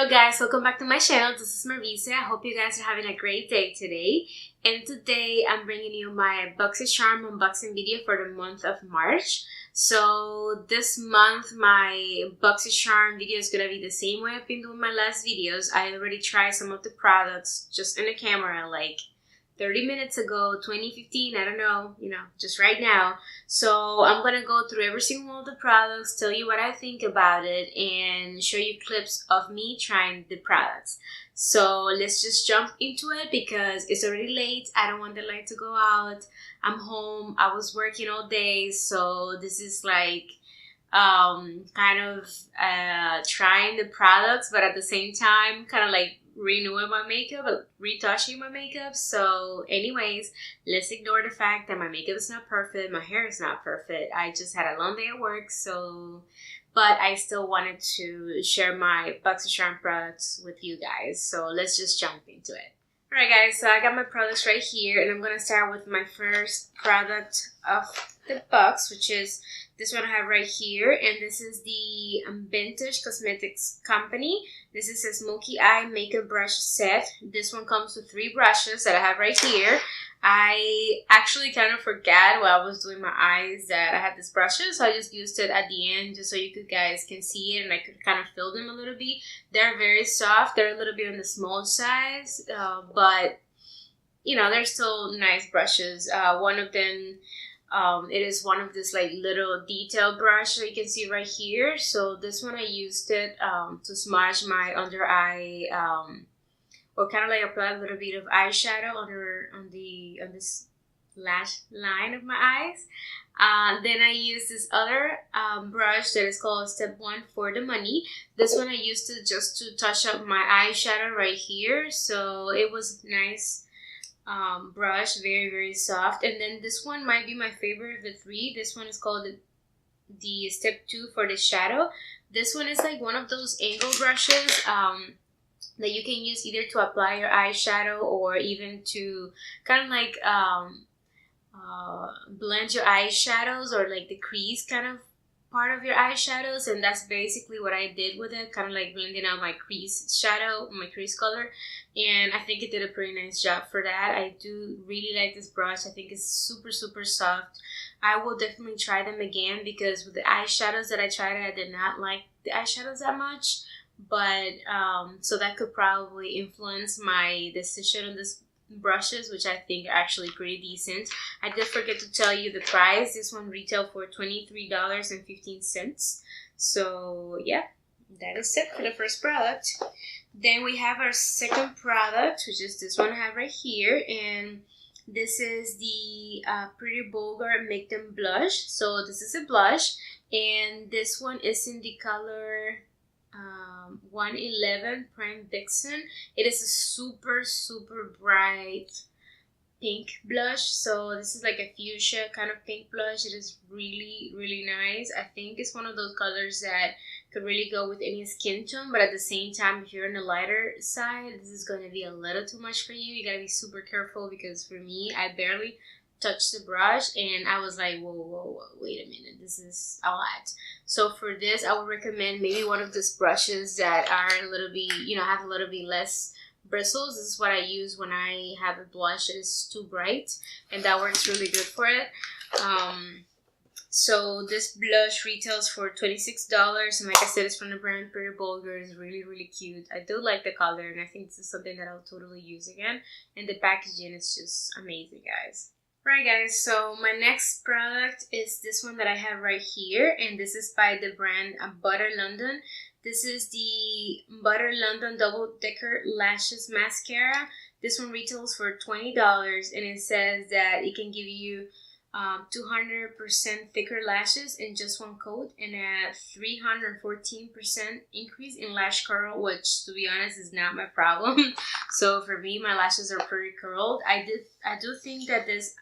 Hello guys, welcome back to my channel. This is Mervice. I hope you guys are having a great day today. And today I'm bringing you my Boxycharm unboxing video for the month of March. So this month my Boxycharm video is gonna be the same way I've been doing my last videos. I already tried some of the products just in the camera like 30 minutes ago, 2015, I don't know, just right now. So I'm gonna go through every single one of the products, tell you what I think about it, and show you clips of me trying the products. So let's just jump into it because it's already late. I don't want the light to go out. I'm home. I was working all day, so this is like kind of trying the products, but at the same time kind of like renewing my makeup, retouching my makeup. So anyways, let's ignore the fact that my makeup is not perfect, my hair is not perfect. I just had a long day at work, but I still wanted to share my Boxycharm products with you guys. So let's just jump into it. Alright guys, so I got my products right here, and I'm gonna start with my first product of the box, which is this one I have right here, and this is the Vintage Cosmetics Company. This is a smoky eye makeup brush set. This one comes with 3 brushes that I have right here. I actually kind of forgot while I was doing my eyes that I had this brushes, so I just used it at the end just so you guys can see it and I could kind of feel them a little bit. They're very soft. They're a little bit on the small size, but they're still nice brushes. One of them, it is one of this like little detail brush that you can see right here. So this one I used it to smudge my under eye, or kind of like apply a little bit of eyeshadow on this lash line of my eyes. Then I used this other brush that is called Step 1 for the Money. This one I used it just to touch up my eyeshadow right here. So it was nice brush, very soft. And then this one might be my favorite of the 3. This one is called the Step 2 for the shadow. This one is like one of those angle brushes that you can use either to apply your eyeshadow or even to kind of like blend your eyeshadows or like the crease kind of part of your eyeshadows. And that's basically what I did with it, kind of like blending out my crease shadow, my crease color. And I think it did a pretty nice job for that. I do really like this brush. I think it's super soft. I will definitely try them again because with the eyeshadows that I tried, I did not like the eyeshadows that much. But so that could probably influence my decision on this brushes, which I think are actually pretty decent. I did forget to tell you the price. This one retailed for $23.15. So yeah, that is it for the first product. Then we have our second product, which is this one I have right here, and this is the Pretty Boulder Make Them Blush. So this is a blush, and this one is in the color 111 Prim Vixen. It is a super bright pink blush. So this is like a fuchsia kind of pink blush. It is really nice. I think it's one of those colors that could really go with any skin tone, but at the same time, if you're on the lighter side, this is going to be a little too much for you. You gotta be super careful because for me, I barely touched the brush and I was like, whoa, wait a minute, this is a lot. So for this, I would recommend maybe one of these brushes that are a little bit, have a little bit less bristles. This is what I use when I have a blush that is too bright, and that works really good for it. So this blush retails for $26, and like I said, it's from the brand Pretty Boulder. It's really cute. I do like the color, and I think this is something that I'll totally use again. And the packaging is just amazing, guys. Right guys, so my next product is this one that I have right here, and this is by the brand Butter London. This is the Butter London Double Decker Lashes Mascara. This one retails for $20, and it says that it can give you 200% thicker lashes in just one coat and a 314% increase in lash curl, which to be honest is not my problem. So for me, my lashes are pretty curled. I do think that this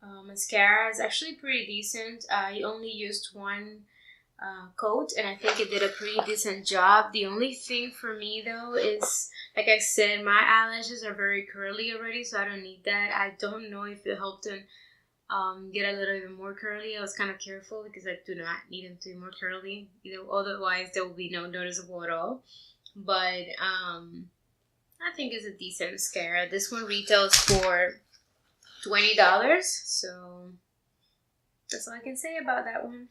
mascara is actually pretty decent. I only used one coat, and I think it did a pretty decent job. The only thing for me though is, like I said, my eyelashes are very curly already, so I don't need that. I don't know if it helped them get a little bit more curly. I was kind of careful because I do not need them to be more curly, otherwise there will be no noticeable at all. But I think it's a decent mascara. This one retails for $20, so that's all I can say about that one.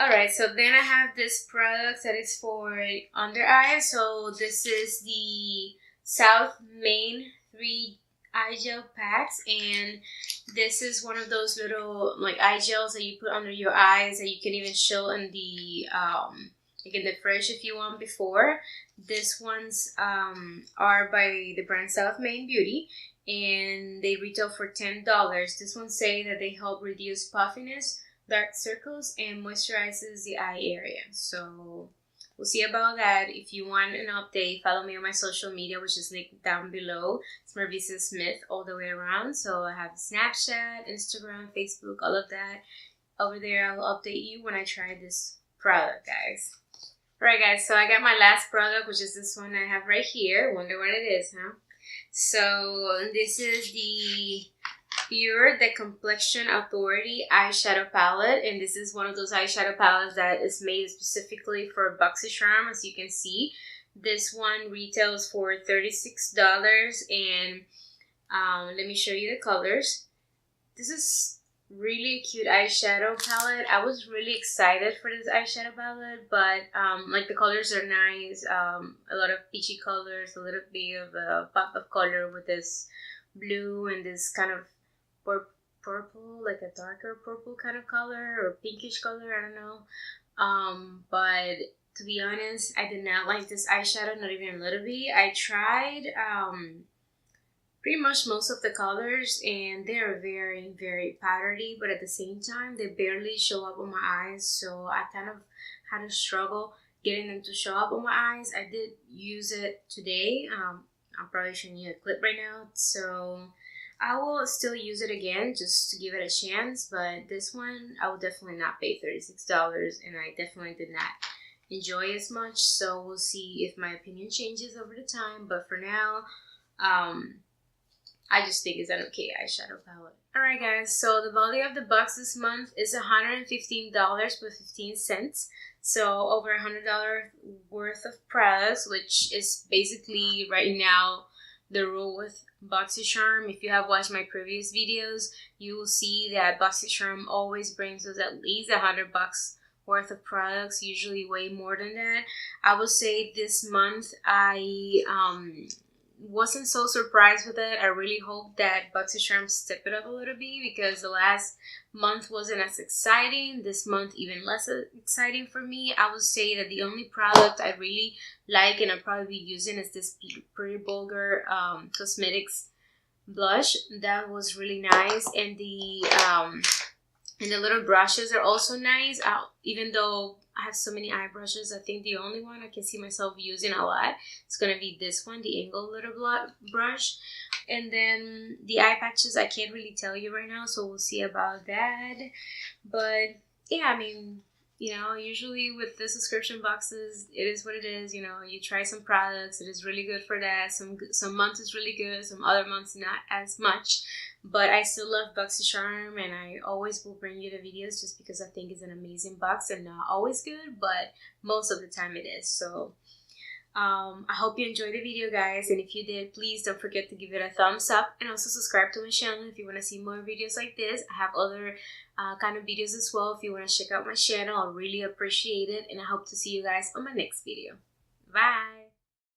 Alright, so then I have this product that is for under eyes. So this is the SelfMain 3 eye gel packs, and this is one of those little like eye gels that you put under your eyes that you can even chill in the like in the fridge if you want before. This ones are by the brand SelfMain Beauty, and they retail for $10. This one say that they help reduce puffiness, dark circles, and moisturizes the eye area. So we'll see about that. If you want an update, follow me on my social media, which is linked down below. It's Mervice Smith all the way around. So I have Snapchat, Instagram, Facebook, all of that. Over there, I'll update you when I try this product, guys. Alright, guys, so I got my last product, which is this one I have right here. Wonder what it is, huh? So this is the Pur the Complexion Authority eyeshadow palette, and this is one of those eyeshadow palettes that is made specifically for Boxycharm. As you can see, this one retails for $36, and let me show you the colors. This is really cute eyeshadow palette. I was really excited for this eyeshadow palette, but like the colors are nice. A lot of peachy colors, a little bit of a pop of color with this blue and this kind of purple, like a darker purple kind of color or pinkish color, I don't know. But to be honest, I did not like this eyeshadow, not even a little bit. I tried pretty much most of the colors, and they're very, very powdery, but at the same time they barely show up on my eyes, so I kind of had a struggle getting them to show up on my eyes. I did use it today. I'm probably showing you a clip right now, so I will still use it again just to give it a chance, but this one I will definitely not pay $36, and I definitely did not enjoy as much, so we'll see if my opinion changes over the time. But for now, I just think it's an okay eyeshadow palette. Alright, guys, so the value of the box this month is $115.15. So over $100 worth of products, which is basically right now the rule with Boxycharm. If you have watched my previous videos, you will see that Boxycharm always brings us at least $100 worth of products, usually way more than that. I would say this month I wasn't so surprised with it. I really hope that Boxycharm step it up a little bit, because the last month wasn't as exciting. This month even less exciting for me. I would say that the only product I really like and I'll probably be using is this pretty Booger cosmetics blush. That was really nice, and the little brushes are also nice. Even though I have so many eye brushes, I think the only one I can see myself using a lot is going to be this one, the angled little brush. And then the eye patches, I can't really tell you right now, so we'll see about that. But yeah, I mean, you know, usually with the subscription boxes, it is what it is. You know, you try some products, it is really good for that. Some months is really good, some other months not as much. But I still love Boxycharm, and I always will bring you the videos just because I think it's an amazing box, and not always good, but most of the time it is. So I hope you enjoyed the video, guys, and if you did, please don't forget to give it a thumbs up, and also subscribe to my channel if you want to see more videos like this. I have other kind of videos as well. If you want to check out my channel, I'll really appreciate it, and I hope to see you guys on my next video. Bye!